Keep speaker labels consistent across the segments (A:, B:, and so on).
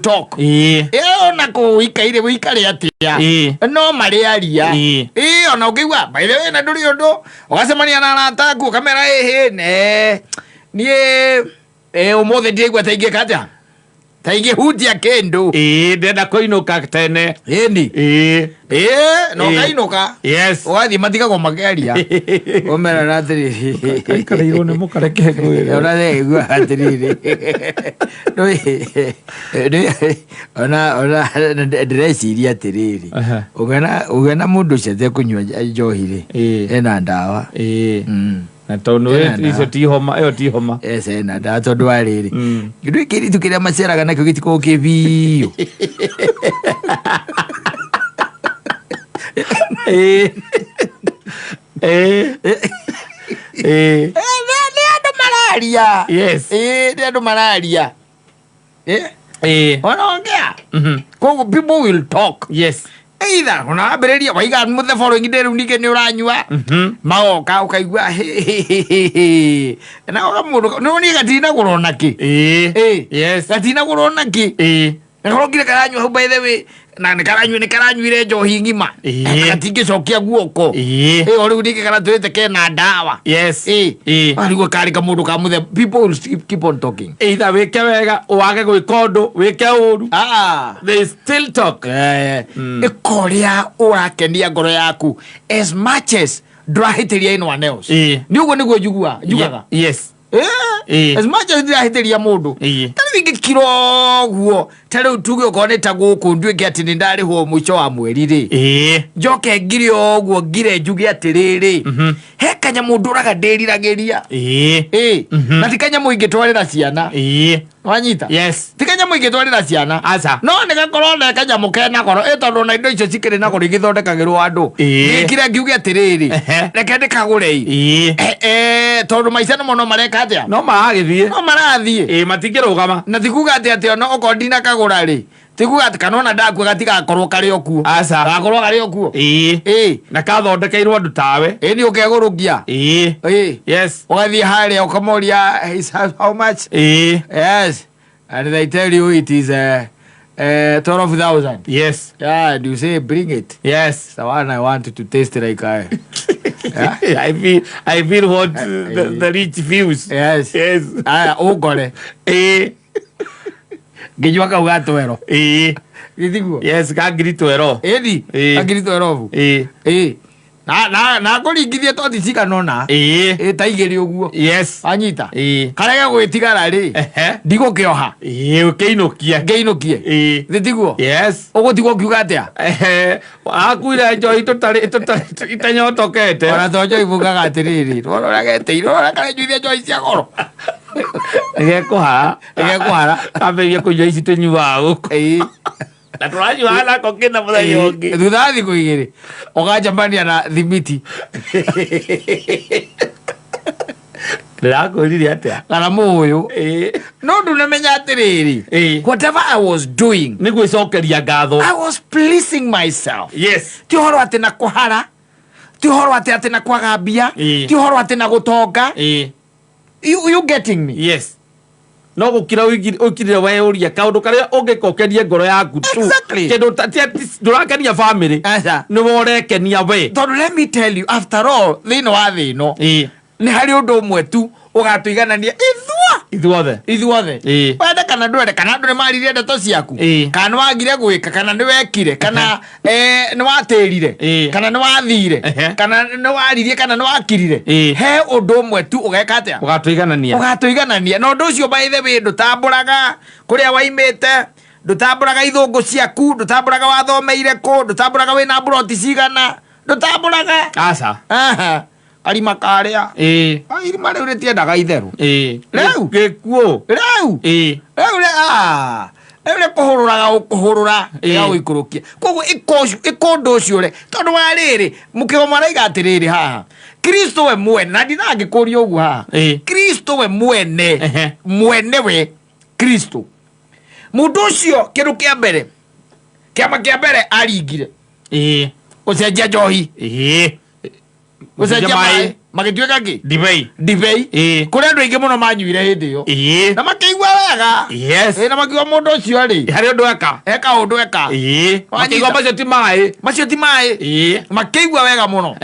A: talk. Ona ko ikaire wikare atia. No mariaria. Ona ukiwa by the way na nduri undu ugasemania na arata ku kamera ne nie umothe ndigwa tainge kata. Tainge hudia kendo.
B: Ndenda koinuka tene.
A: Ni. No kainuka.
B: Yes.
A: Wathi matiga ko mageria. Omera na thiri.
B: Kaikara irone mukareke ngwire.
A: Ona thegwa atiriri. Ona ndreciria atiriri. Ugena mundu cete kunywa njohire. Ena ndawa.
B: Na tono iso ti homa yo ti homa.
A: Na ndawa tondu ariri. Ndu kiri tukiria maceraga nakyo gitiko kibiyo. Malaria.
B: Yes.
A: Ndio malaria. Wanaongea. Kwa people will talk.
B: Yes.
A: Either unabereria waiga muthe following day unike ni uranywa. Maoka ukaigua na ogamundu no ni gatina kurona ki.
B: Yes.
A: Gatina kurona ki. Na korogire karanywa hu by the way. Na nikaranyuire njohi ngima. Gatinge cokia guoko. Ori udike kana twete kena ndawa.
B: Yes.
A: Arigwo kari ka mundu ka muthe people will keep on talking.
B: Either weke wega wage gwikondo weke uru. They still talk.
A: Ikoria urakenia ngoro yaku as much as ndurahitiria anyone else. Ni ugo niguo jugaga.
B: Yes.
A: As much as ndurahitiria mundu. Tari ngikiro guo. Tari tuge ukoneta guku ndwike ati ndari ho mwicho wa mweri ri. Njoke ngire oguo ngire njuge atiriri. He kanya mundu uragandiriragiria. Na tikanya muingitwarira ciana. Wanyita?
B: Yes.
A: Tikanya muingitwarira ciana.
B: Asa.
A: No nigakoro kanya mukena koro tondu na indo icio cikire na koro igithondekagirwo andu. Ngikire ngiuge atiriri. Reke ndikagure. Tondu maica no mono mareka atia.
B: No maragithie.
A: No marathie.
B: Matingirugama.
A: Na tikuga ati no okondina kagura ri. Tikuga ati kanona ndaku gatiga korwo kari okuo.
B: Asa.
A: Gakorwo kari okuo.
B: Na kathondekeirwo andu tawe.
A: Ni ukegurugia. Yes. Ugathie haria ukamoria how much? Yes. And they tell you it is 12,000.
B: Yes.
A: Yeah, and you say bring it.
B: Yes.
A: The one I want to taste like
B: yeah? I feel what the rich feels.
A: Yes.
B: Yes.
A: Ugore. Gijwa ka ugatwero. Githiguo.
B: Yes, ka gritwero.
A: Edi. Ka gritwero. Na kuringithie to ticika nona. Taigiri uguo.
B: Yes.
A: Anyita. Karega gwitigara ri. Ndigukioha.
B: Ukeinukia.
A: Ngeinukie. Thitiguo.
B: Yes.
A: Ugutigwo kiuga atia.
B: Akuira njohi tutari itanyotokete.
A: Ona tojo ibugaga atiriri. Roragete irora kana njuithia njohi cia goro. Egekuhara.
B: Amberia kunywa ici tunyuaga guku. Na turanyua na kokina muthenya ungi.
A: Thutha thiku igiri. Ugajambania na thimiti.
B: Ndirakwirire atia.
A: Kana muyu. No ndunamenya atiriri. Whatever I was doing.
B: Ni gwicokeria ngatho.
A: I was pleasing myself.
B: Yes.
A: Ti horo ati na kuhara. Ti horo ati na kwagambia. Ti horo ati na gutonga. You getting me?
B: Yes. No gukira ukirire we uria kaundu karia ungikokerie ngoro yaku tu. Kindu ndurakenia family. Ni worekenia we.
A: Tondu let me tell you, after all, thino wa thino. Ni hari undu umwe tu ugatuiganania ithuothe. Wenda kana ndwere kana ndu ni marire ndeto ciaku. Kana ni wagire gwika kana ni wekire kana ni watirire kana ni wathire kana ni waririe kana ni wakirire. He undu umwe tu ugeka atia ugatuiganania. No ndu ucio by the way ndutamburaga kuria waimite, ndutamburaga ithungu ciaku, ndutamburaga wathomeire ku, ndutamburaga wina broti cigana, ndutamburaga.
B: Asa.
A: Arima karia. Irima riu ritiendaga itheru.
B: Riu gikuo.
A: Riu kuhururaga ukuhurura ya uikurukia. Koguo ikondo ucio re tondu wa riri mukio maraiga atiriri haha. Kristo we mwene na ndinangikuria uguo haha. Kristo we mwene we Kristo. Mundu ucio kindu kia mbere kiama kia mbere aringire. Ucenjia njohi. Ucenjia mai. magituika ki
B: divei
A: kuri andu aingi muno manyuire hindi yo na makiigua wega na makiigua mundu ucio ri
B: hari undu eka
A: undu eka
B: makiigua macio ti mai
A: makiigua wega muno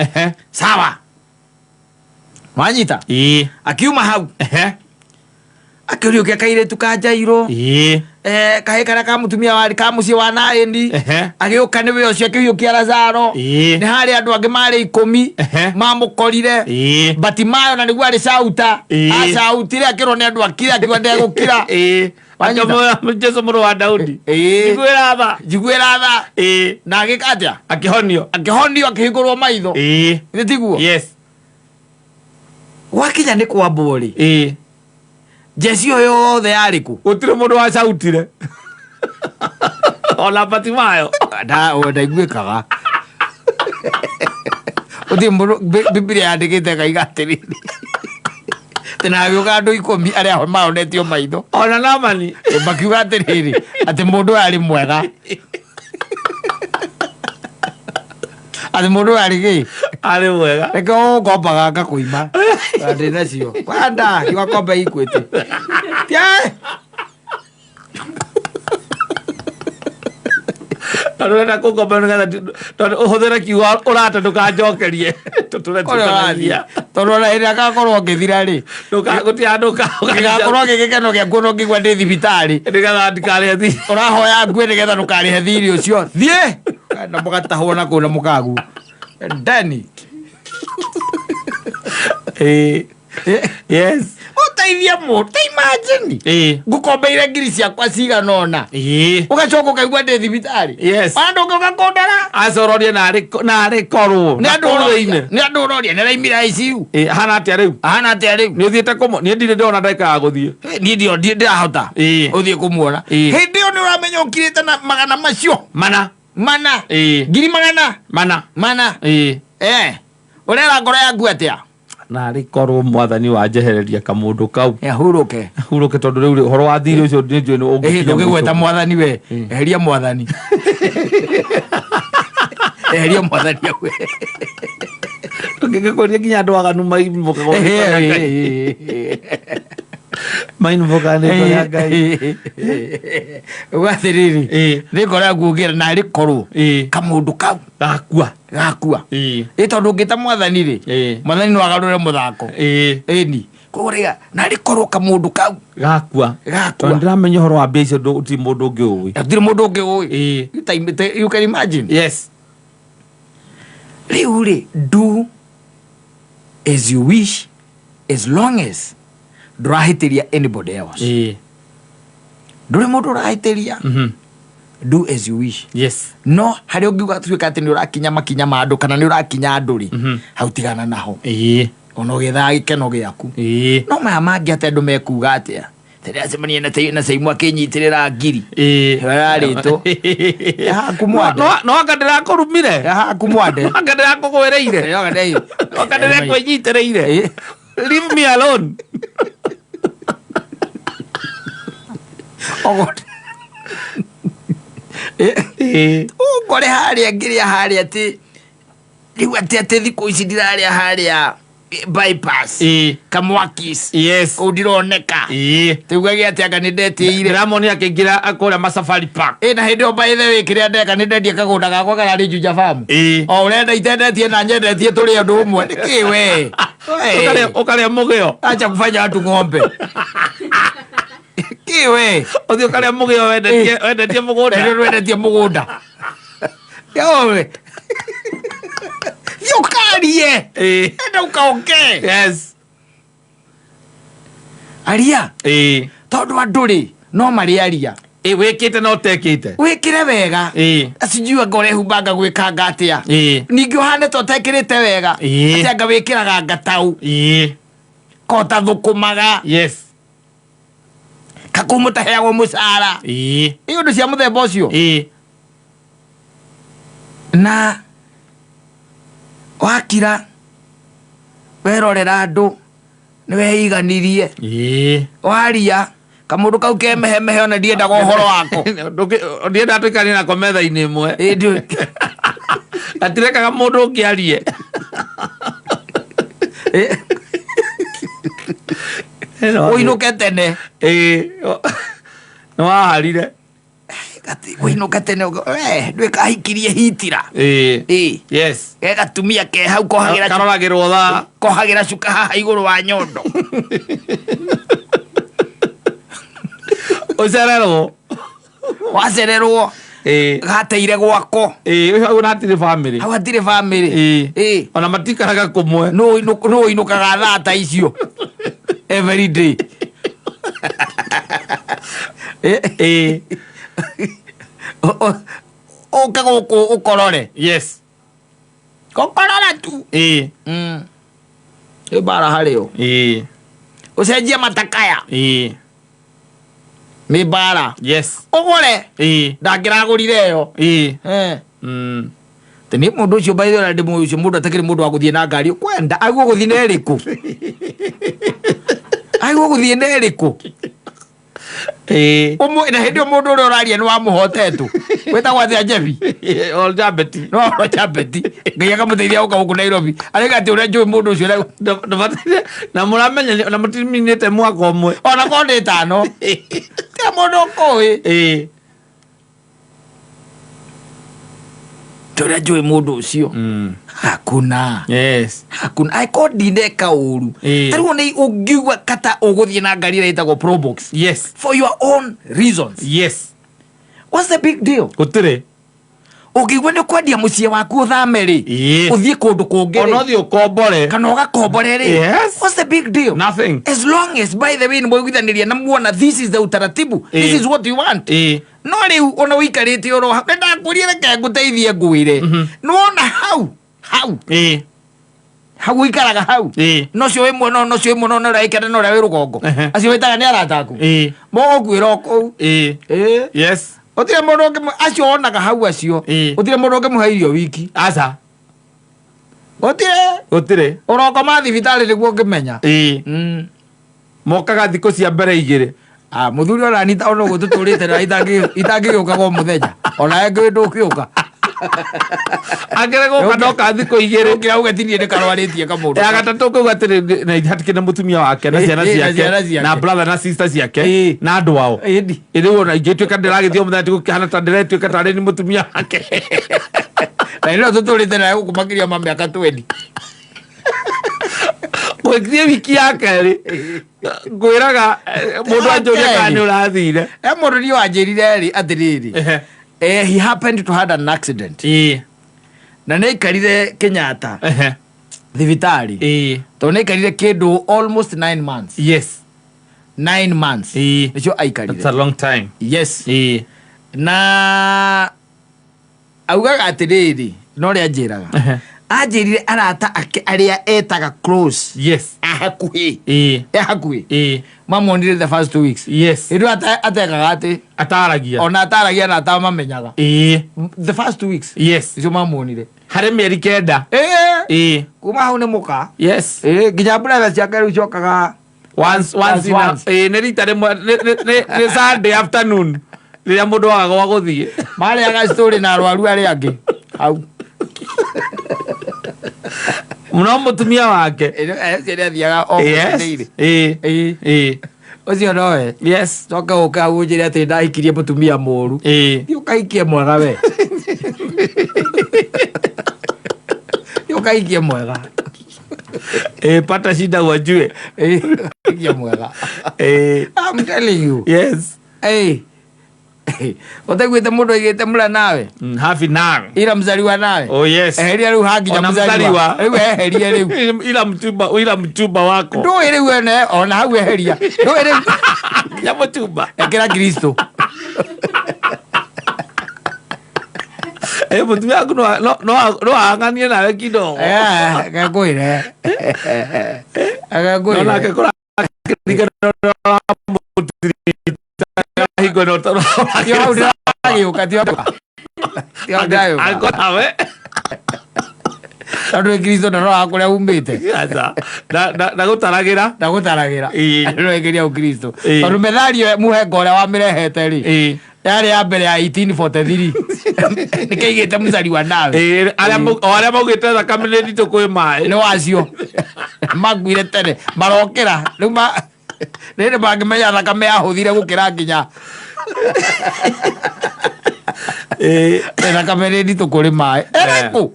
A: sawa wanyita akiuma hau akiriukia kairetu ka Jairo kahe kara ka mutumia wari ka mucie wa Naendi agiuka niwe ucio akiriukia Lazaro ni hari andu angi mari 10 mamukorire Batimayo na niguo ari sauta asautire akirwo ni andu akira akiwa ndegukira
B: Jesu muru wa Daudi
A: jiguira tha na agikatia akihonio akihingurwo maitho ni tiguo wakinya ni kwa mburi Jesi yothe ariku
B: utire mundu wa sautire ona Batimayo
A: ndaiguikaga uthi mundu Biblia yandikite kaiga atiriri tena agiuka andu 10 aria ho maonetio maitho
B: ona Namani
A: makiuga atiriri ati mundu ari mwega ati mundu ari
B: mwega
A: reke komba gaka kuima andi nacio wanda kiwa komba ikwete tia
B: Arora ko komba ngana uhuthira kiwa urata ndukanjokerie tuturetia
A: torora ira gakorwo ngithira ri
B: ndukagutia
A: gakorwo gigikeno gia kuno ngigwa ndi thibitari
B: ndigatha ndikare thi
A: urahoya ngwe nigetha ndukarihe thiri ucio thie na mugatahwo na kuna mukagu ndani
B: yes
A: utaithia mutu imagine ngukombeire ngiri ciakwa ciganona ugacoka ukaigua ndi thibitari andu ngakondara
B: acororie na ari korwo
A: ni andu uroria ni raimira ICU
B: hana atia riu ni uthiete kumo ni ndire ndona ndeka ya guthie
A: ni ndio ndirahota uthie kumuona hindi yo ni uramenya ukirite na magana macio mana ngiri mana urera ngoro yaku atia
B: na ari korwo mwathani wa njehereria kamundu kau
A: huruke
B: tondu riu horo wa thiri ucio njui ni
A: ungigweta mwathani we eheria mwathani eheria mwathani we
B: ngikuria nginya andu aganu mainvoka mainvokanä ngai
A: wathiriri nä ngoro yakuongira na rä korwo kamå ndå kau gakua ä tondå ngä ta mwathani rä mwathani no agarå re må thako ni koguo rä na rä korwo kamå ndå kau
B: gakua ndä ramenya å horo wa mbia icio ti må ndå å ngä å ä
A: ndirä må ndå å ngä å ä you can imagine rä u rä do as you wish as long as ndurahitiria anybody else ndure mundu urahitiria do as you wish no hari ungiuga tuika ati ni urakinya makinya ma andu kana ni urakinya andu ri hau tigana naho ona ugithaa gikeno giaku no maya mangi ati andu mekuga atia tere acemania na Saimu akinyitirira ngiri ararito kumwande
B: no anga ndirakurumire
A: kumwande
B: anga ndirakugwireire anga ndirakwinyitireire leave me alone
A: ngore haria ngiria haria ati riu ati thiku ici ndiraria haria bypass Kamwakis kuu ndironeka tiguage ati anga ni ndetiire
B: ramoni akingira akuria masafari park
A: na hindi o by the way kiria ndeka ni ndendia kagunda gakwa kana ri Juja farm o urenda itendetie na nyendetie turi andu umwe niki we
B: ukaria mugio
A: acha kufanya watu ng'ombe kiwe
B: uthi ukaria mugio wendetie
A: mugunda yowe yukarie enda ukaoke aria tondu andu ri no mari aria
B: wikite no utekite
A: wikire wega asijua ngore humbanga gwikanga atia ningi uhane to tekirite wega atia nga wikiraga ngatau kota thukumaga kakumutaheagwo mucara iyo ndu cia muthemba ucio na wakira werorera andu niwehiganirie waria kamundu kau kemehemehe ona ndiendaga uhoro wako
B: ndienda tuikari nako metha-ini imwe atirekaga mundu ungiarie
A: Uinuke tene.
B: No aharire.
A: Gati uinuke tene ndwe kahikirie Hitler.
B: Yes.
A: Gatumia ke hau kohagira
B: karoragirwo tha
A: kohagira cuka haha iguru wa nyondo.
B: Ucererwo.
A: Wacererwo. Gateire gwako.
B: Hau natire family.
A: Hau atire family.
B: Ona matikaraga kumwe.
A: No inukaga thata icio. Every day. Oka goko ukorore.
B: Yes.
A: Kokorora tu. Bara hareo. Ucenjia matakaya. Mi bara.
B: Yes.
A: Ogore. Ndangiragurire yo. Teni mundu ucio baitho na ndimu ucio mundu atakiri mundu wa guthie na ngari kwenda aiguo guthie na eriku. Aiguo guthie na eriku. Omo ina hendio mundu uri uraria ni wa muhotetu. Wetagwa thia Jebi.
B: All Jabeti.
A: No all Jabeti. Ngai akamuteithia uka guku Nairobi. Arega ati uri njui mundu ucio rego.
B: Na muramenya na mutiminite mwaka omwe.
A: Ona konde tano. Tia mundu koi. Tora njui mundu ucio. Hakuna.
B: Yes.
A: Hakuna. Aiko ndineka uru. Tarigo ni ugiwa kata uguthie na ngari ĩtagwo Probox.
B: Yes.
A: For your own reasons.
B: Yes.
A: What's the big deal?
B: Gutire.
A: Ugigwa ni kwendia muciĩ waku uthameri. Uthie kundu kungĩ.
B: Ona thio kombore.
A: Kana ugakombore ri.
B: Yes.
A: What's the big deal?
B: Nothing.
A: As long as by the way mwiguithaniria na muona this is the utaratibu. This is what you want. No riu ona wikarite oro ndenda kuria reke nguteithie nguire. No ona hau. Hau ikaraga hau. No cio imwe no cio imwe no raikana no rawe rugongo. Acio witaga ni arataku. Mo gwira kou.
B: Yes.
A: Otire mundu ungi acio onaga hau acio. Otire mundu ungi muhe irio wiki.
B: Aca.
A: Otire. Uroko ma thibitari niguo ngimenya.
B: Mokaga thikũ cia mbere igĩrĩ.
A: Muthuri ona nita ono gututurite na itangiuka go muthenya. Ona engi ndukiuka.
B: Agere go kadoka thikũ igĩrĩ
A: ngira ugetinie ni karwaritie kamundu.
B: Ya gatatu ko gatire na ihatikire mutumia wake na ciana ciake na brother na sister ciake na andu wao. Iri wona ingĩtuĩka ndĩragĩthio muthenya tikukihana ta ndĩretuĩka tarĩ ni mutumia wake.
A: Na ino tuturite na gukumakiria mamĩaka 20.
B: Gwĩthie wiki ya kerĩ ngwĩraga mũndũ anjũria kana nĩ ũrathire.
A: Mũndũ ni wanjĩrire ri atiriri. He happened to had an accident. Na nĩ ikarire Kenyatta. Thibitari. To nĩ ikarire kĩndũ almost 9 months.
B: Yes.
A: 9 months. Nĩcio aikarire.
B: That's a long time.
A: Yes. Na augaga atiriri no rĩa njĩraga. Anjĩrire arata ake arĩa etaga close.
B: Yes.
A: Hakuhĩ. Hakuhĩ. Mamonire the first 2 weeks.
B: Yes.
A: Iru atekaga ati
B: ataragia.
A: Ona ataragia na atamenyaga. The first 2 weeks.
B: Yes.
A: Icio mamonire.
B: Harĩ mĩeri kenda.
A: Kuma hau nĩ mũka.
B: Yes.
A: Nginya brother ciake rĩu cokaga
B: once. Nĩ rita rĩmwe nĩ Sunday afternoon rĩrĩa mũndũ wagwa gũthiĩ.
A: Marĩaga story na arwaru arĩa angĩ. Hau.
B: Muno mutumia wake.
A: Thiaga ucio nowe. Yes. Coka ũka ũnjĩre atĩ ndahikirie mutumia mũru. Thiĩ ũkahikie mwega we. Thiĩ ũkahikie mwega.
B: Pata shida wajue.
A: Hikia mwega. I'm telling you.
B: Yes.
A: Utegwite mundu igite mula nawe.
B: Hafi nawe.
A: Ila mzaliwa nawe.
B: Oh yes.
A: Eheria riu hanginya mzaliwa. Riu eheria riu.
B: Ila mchumba wako.
A: Ndo ere wene ona hau eheria. Ndo ere
B: ya mchumba.
A: Ekera Kristo.
B: Mutumia wangu no anganie nawe kidogo.
A: Gakwire. Agakwire.
B: No akekora higo no toro.
A: Yo katio. Yo dayo.
B: Akotawe.
A: Tando Kristo no akuria umbite.
B: Acha. Ndagutaragira.
A: No ekeria Kristo. Tando medhario muhe ngore wa mirehete ri. Yari ya mbere ya 1843. Nikaigite muzari wa nawe.
B: Aria maugite thakame ndito kwi mai.
A: Ni wacio. maguire tene marokera riu rĩrĩ mangĩmenya thakame yahũthire gũkĩra nginya thakame nĩ nditũ kũrĩ maĩ ĩrĩkũ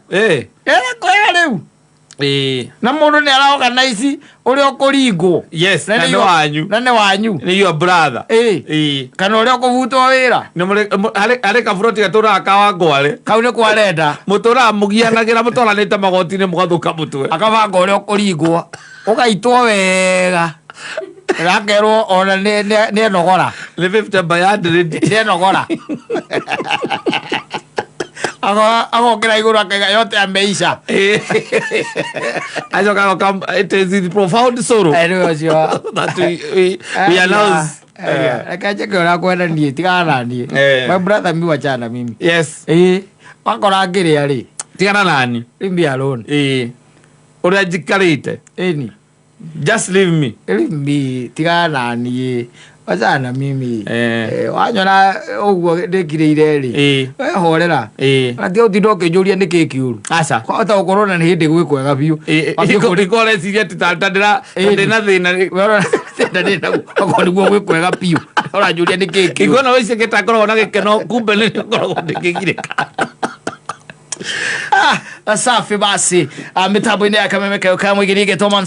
A: ya rĩu na mũndũ nĩ araorganize ũrĩa ũkũringwo na nĩ wanyu
B: nĩ your brother
A: kana ũrĩa ũkũbutwo wĩra
B: harĩ kaburoti gatũraga ka Wangware
A: kau nĩ kwarenda
B: mũtũraga mũgianagĩra mũtwaranĩte magoti-inĩ mũgathũka mũtwe
A: akabanga ũrĩa ũkũringwo ũgaitwo wega rakerwo ona nĩ enogora
B: nĩ 50 by 100
A: nĩ enogora agokĩra igũrũ akaiga yote ameisha
B: acoka it is the profound sorrow that we announce
A: reke njĩke ũrĩa kwenda niĩ tigana naniĩ my brother mi wachana mimi
B: yes
A: wakora ngĩrĩa rĩ
B: tigana nani
A: leave me alone
B: ũrĩa njikarĩte
A: ĩni
B: just leave me
A: tigana naniĩ wachana mimi wanyona ũguo ndĩkirĩire rĩ wehorera atĩ ũtinda ũkĩnjũria nĩ kĩ kĩũru
B: aca
A: kwahota gũkorwo na nĩ hĩndĩ gwĩkwega biũ
B: ndĩkoreciria atĩ ndĩna thĩna
A: okorwo nĩguo gwĩkwega biũ ũranjũria nĩ kĩ kĩũru
B: iguona wĩcĩkĩte akoragwo na gĩkeno kumbe nĩ ngoragwo ndĩkĩgirĩka
A: safi basi mitambo-inĩ ya kameme kayo kamwe gĩrĩgetwo Simon